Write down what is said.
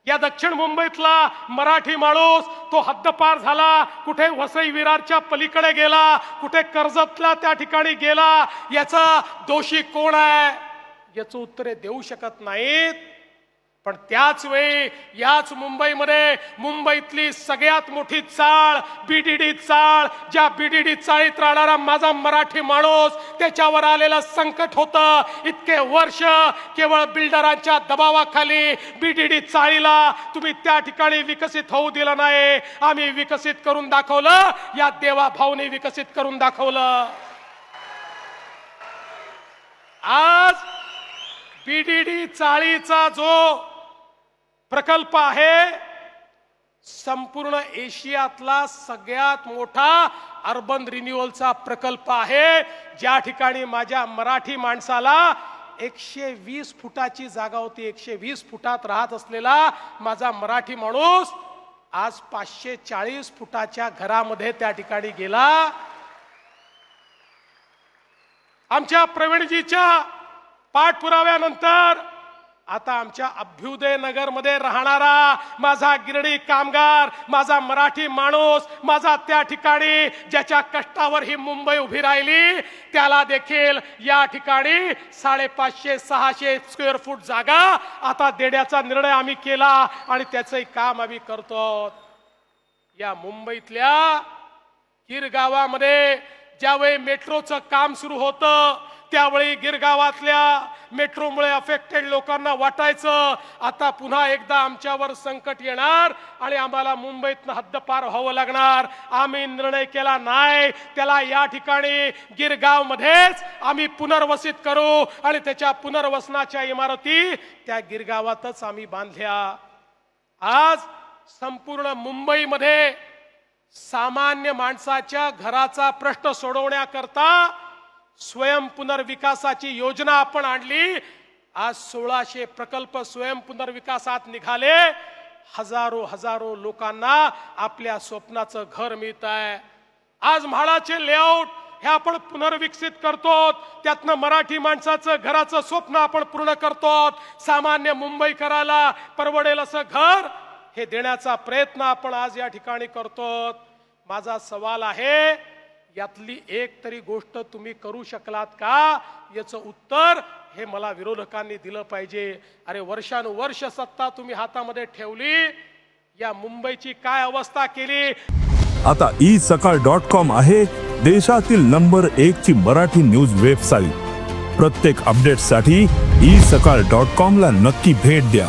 या दक्षिण मुंबईतला मराठी माणूस तो हद्दपार झाला, कुठे वसई विरारच्या पलीकडे गेला, कुठे कर्जतला त्या ठिकाणी गेला, याचा दोषी कोण आहे याचं उत्तरे देऊ शकत नाहीत। पण त्याच वेळी याच मुंबईमध्ये मुंबईतली सगळ्यात मोठी चाळ बीडीडी चाळ, ज्या बीडीडी चाळीत राहणारा माझा मराठी माणूस, त्याच्यावर आलेलं संकट होतं इतके वर्ष केवळ बिल्डरांच्या दबावाखाली बीडीडी चाळीला तुम्ही त्या ठिकाणी विकसित होऊ दिलं नाही। आम्ही विकसित करून दाखवलं, या देवा भाऊने विकसित करून दाखवलं। आज बीडीडी चाळीचा जो प्रकल्प आहे, संपूर्ण एशियातला सगळ्यात मोठा अर्बन रिन्युअलचा प्रकल्प आहे, ज्या ठिकाणी माझ्या मराठी माणसाला 120 फुटाची जागा होती, 120 फुटात राहत असलेला माझा मराठी माणूस आज 540 फुटाच्या घरामध्ये त्या ठिकाणी गेला। आमच्या प्रवीणजीच्या पाठपुराव्यानंतर आता आमच्या अभ्युदय नगर मध्ये राहणारा माझा गिरणी कामगार, माझा मराठी माणूस, माझा त्या ठिकाणी ज्याच्या कष्टावर ही मुंबई उभी राहिली, त्याला देखील या ठिकाणी 550-600 स्क्वेअर फूट जागा आता देण्याचा निर्णय आम्ही केला आणि त्याचंही काम आम्ही करतो। या मुंबईतल्या गिरगावामध्ये ज्यावेळी मेट्रोचं काम सुरू होतं, त्यावेळी गिरगावातल्या मेट्रोमुळे अफेक्टेड लोकांना वाटायचं आता पुन्हा एकदा आमच्यावर संकट येणार आणि आम्हाला मुंबईतनं हद्दपार व्हावं लागणार। आम्ही निर्णय केला नाही, त्याला या ठिकाणी गिरगाव मध्येच आम्ही पुनर्वसित करू आणि त्याच्या पुनर्वसनाच्या इमारती त्या गिरगावातच आम्ही बांधल्या। आज संपूर्ण मुंबईमध्ये सामान्य माणसाच्या घराचा प्रश्न सोडवण्याकरता स्वयं पुनर्विकासाची योजना आपण आणली। आज 1600 प्रकल्प स्वयं पुनर्विकासात निघाले, हजारो लोकांना आपल्या स्वप्नाचं घर मिळत आहे। आज म्हाडाचे लेआउट हे आपण पुनर्विकसित करतो, त्यातनं मराठी माणसाचं घराचं स्वप्न आपण पूर्ण करतो। सामान्य मुंबईकराला परवडेल असं घर हे देण्याचा प्रयत्न आपण आज या ठिकाणी करतो। माझा सवाल आहे, यातली एक तरी गोष्ट तुम्ही करू शकलात का याचं उत्तर हे मला विरोधकांनी दिलं पाहिजे। अरे वर्षानुवर्ष सत्ता तुम्ही हातामध्ये ठेवली, या मुंबईची काय अवस्था केली। आता isakal.com आहे देशातील नंबर 1 ची मराठी न्यूज वेबसाईट। प्रत्येक अपडेटसाठी isakal.com ला नक्की भेट द्या।